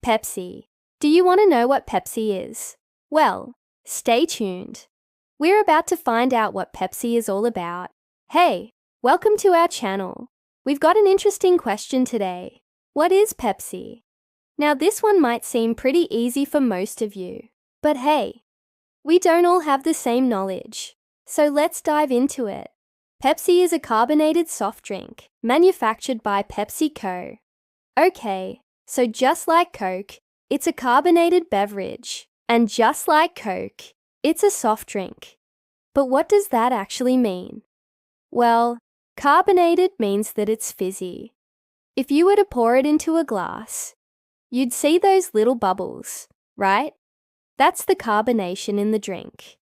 Pepsi. Do you want to know what Pepsi is? Well, stay tuned. We're about to find out what Pepsi is all about. Hey, welcome to our channel. We've got an interesting question today. What is Pepsi? Now this one might seem pretty easy for most of you, but hey, we don't all have the same knowledge. So let's dive into it. Pepsi is a carbonated soft drink manufactured by PepsiCo. Okay, so just like Coke, it's a carbonated beverage. And just like Coke, it's a soft drink. But what does that actually mean? Well, carbonated means that it's fizzy. If you were to pour it into a glass, you'd see those little bubbles, right? That's the carbonation in the drink.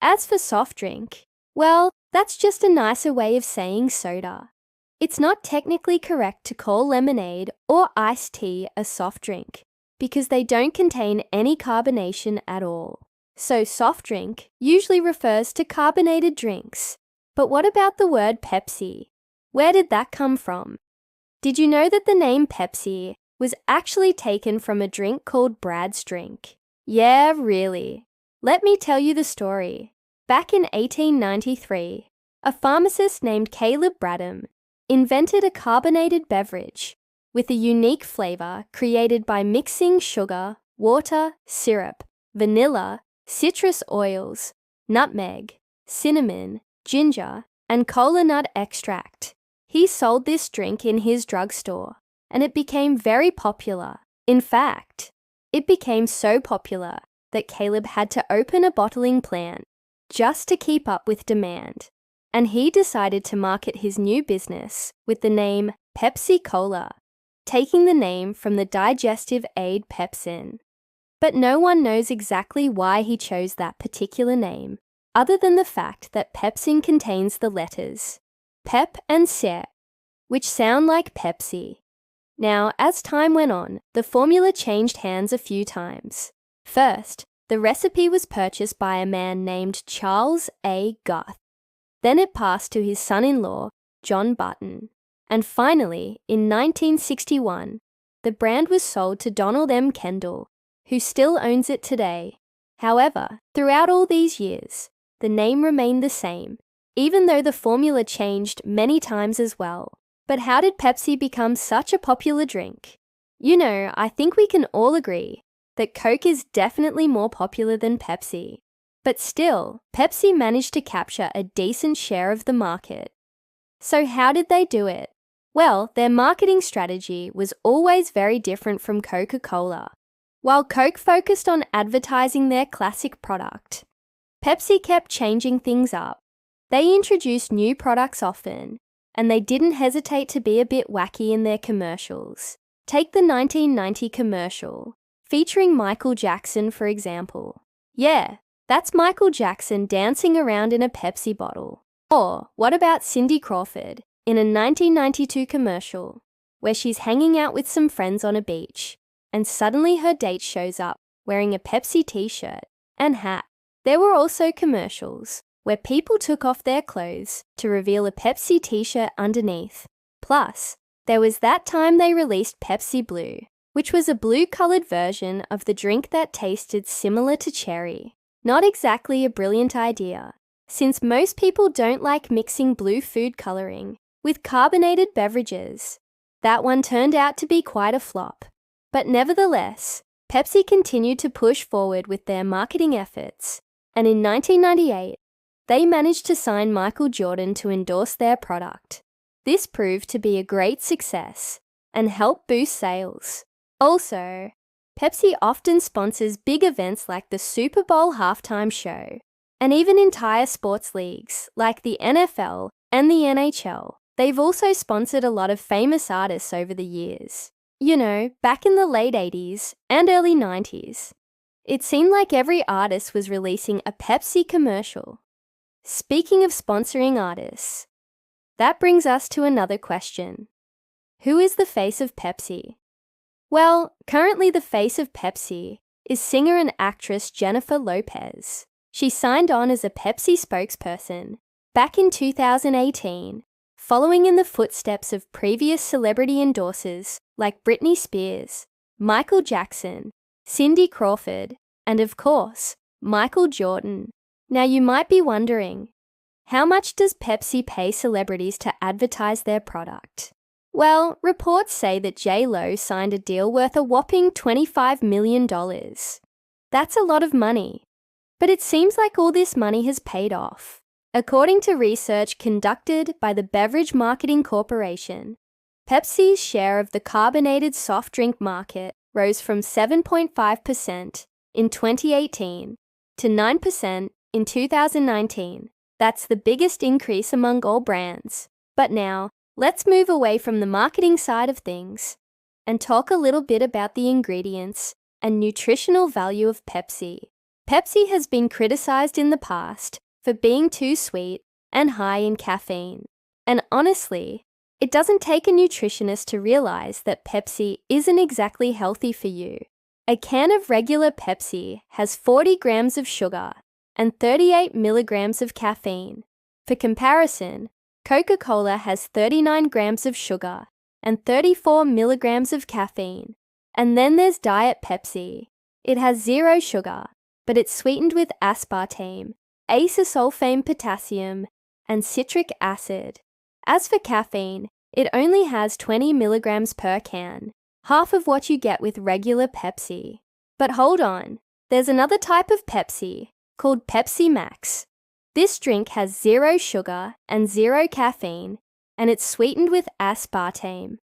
As for soft drink, well, that's just a nicer way of saying soda. It's not technically correct to call lemonade or iced tea a soft drink because they don't contain any carbonation at all. So soft drink usually refers to carbonated drinks. But what about the word Pepsi? Where did that come from? Did you know that the name Pepsi was actually taken from a drink called Brad's drink? Yeah, really. Let me tell you the story. Back in 1893, a pharmacist named Caleb Bradham invented a carbonated beverage with a unique flavor created by mixing sugar, water, syrup, vanilla, citrus oils, nutmeg, cinnamon, ginger, and cola nut extract. He sold this drink in his drugstore, and it became very popular. In fact, it became so popular that Caleb had to open a bottling plant just to keep up with demand. And he decided to market his new business with the name Pepsi Cola, taking the name from the digestive aid pepsin. But no one knows exactly why he chose that particular name, other than the fact that pepsin contains the letters Pep and Se, which sound like Pepsi. Now, as time went on, the formula changed hands a few times. First, the recipe was purchased by a man named Charles A. Guth. Then it passed to his son-in-law, John Button. And finally, in 1961, the brand was sold to Donald M. Kendall, who still owns it today. However, throughout all these years, the name remained the same, even though the formula changed many times as well. But how did Pepsi become such a popular drink? You know, I think we can all agree that Coke is definitely more popular than Pepsi. But still, Pepsi managed to capture a decent share of the market. So how did they do it? Well, their marketing strategy was always very different from Coca-Cola. While Coke focused on advertising their classic product, Pepsi kept changing things up. They introduced new products often, and they didn't hesitate to be a bit wacky in their commercials. Take the 1990 commercial, featuring Michael Jackson, for example. Yeah, that's Michael Jackson dancing around in a Pepsi bottle. Or what about Cindy Crawford in a 1992 commercial where she's hanging out with some friends on a beach and suddenly her date shows up wearing a Pepsi t-shirt and hat? There were also commercials where people took off their clothes to reveal a Pepsi t-shirt underneath. Plus, there was that time they released Pepsi Blue, which was a blue-colored version of the drink that tasted similar to cherry. Not exactly a brilliant idea, since most people don't like mixing blue food coloring with carbonated beverages. That one turned out to be quite a flop. But nevertheless, Pepsi continued to push forward with their marketing efforts, and in 1998, they managed to sign Michael Jordan to endorse their product. This proved to be a great success and helped boost sales. Also, Pepsi often sponsors big events like the Super Bowl halftime show, and even entire sports leagues like the NFL and the NHL. They've also sponsored a lot of famous artists over the years. You know, back in the late 80s and early 90s, it seemed like every artist was releasing a Pepsi commercial. Speaking of sponsoring artists, that brings us to another question. Who is the face of Pepsi? Well, currently the face of Pepsi is singer and actress Jennifer Lopez. She signed on as a Pepsi spokesperson back in 2018, following in the footsteps of previous celebrity endorsers like Britney Spears, Michael Jackson, Cindy Crawford, and of course, Michael Jordan. Now you might be wondering, how much does Pepsi pay celebrities to advertise their product? Well, reports say that J.Lo signed a deal worth a whopping $25 million. That's a lot of money. But it seems like all this money has paid off. According to research conducted by the Beverage Marketing Corporation, Pepsi's share of the carbonated soft drink market rose from 7.5% in 2018 to 9% in 2019. That's the biggest increase among all brands. But now, let's move away from the marketing side of things and talk a little bit about the ingredients and nutritional value of Pepsi. Pepsi has been criticized in the past for being too sweet and high in caffeine. And honestly, it doesn't take a nutritionist to realize that Pepsi isn't exactly healthy for you. A can of regular Pepsi has 40 grams of sugar and 38 milligrams of caffeine. For comparison, Coca-Cola has 39 grams of sugar and 34 milligrams of caffeine. And then there's Diet Pepsi. It has 0 sugar, but it's sweetened with aspartame, acesulfame potassium, and citric acid. As for caffeine, it only has 20 milligrams per can, half of what you get with regular Pepsi. But hold on, there's another type of Pepsi called Pepsi Max. This drink has 0 sugar and 0 caffeine, and it's sweetened with aspartame,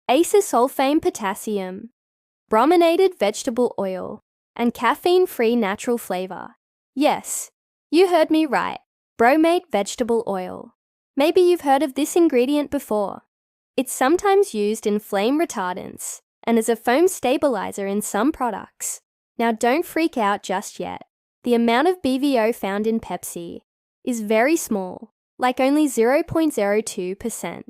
acesulfame potassium, brominated vegetable oil, and caffeine-free natural flavor. Yes, you heard me right, bromate vegetable oil. Maybe you've heard of this ingredient before. It's sometimes used in flame retardants and as a foam stabilizer in some products. Now don't freak out just yet. The amount of BVO found in Pepsi is very small, like only 0.02%.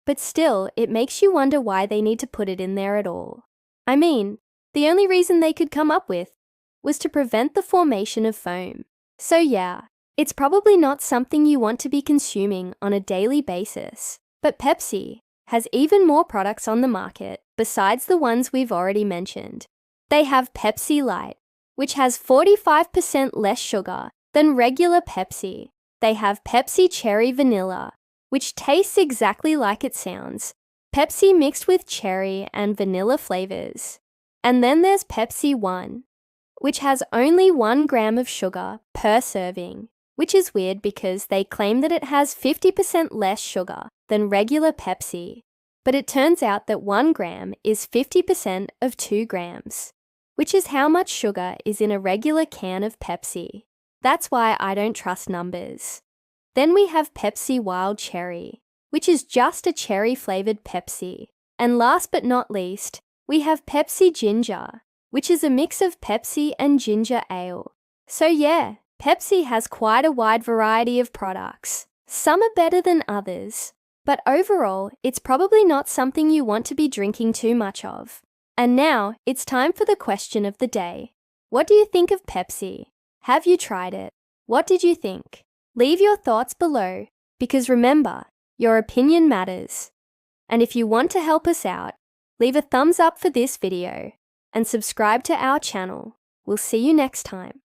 But still, it makes you wonder why they need to put it in there at all. I mean, the only reason they could come up with was to prevent the formation of foam. So yeah, it's probably not something you want to be consuming on a daily basis. But Pepsi has even more products on the market besides the ones we've already mentioned. They have Pepsi Light, which has 45% less sugar than regular Pepsi. They have Pepsi Cherry Vanilla, which tastes exactly like it sounds. Pepsi mixed with cherry and vanilla flavors. And then there's Pepsi One, which has only 1 gram of sugar per serving, which is weird because they claim that it has 50% less sugar than regular Pepsi. But it turns out that 1 gram is 50% of 2 grams, which is how much sugar is in a regular can of Pepsi. That's why I don't trust numbers. Then we have Pepsi Wild Cherry, which is just a cherry-flavored Pepsi. And last but not least, we have Pepsi Ginger, which is a mix of Pepsi and ginger ale. So yeah, Pepsi has quite a wide variety of products. Some are better than others, but overall, it's probably not something you want to be drinking too much of. And now, it's time for the question of the day. What do you think of Pepsi? Have you tried it? What did you think? Leave your thoughts below, because remember, your opinion matters. And if you want to help us out, leave a thumbs up for this video and subscribe to our channel. We'll see you next time.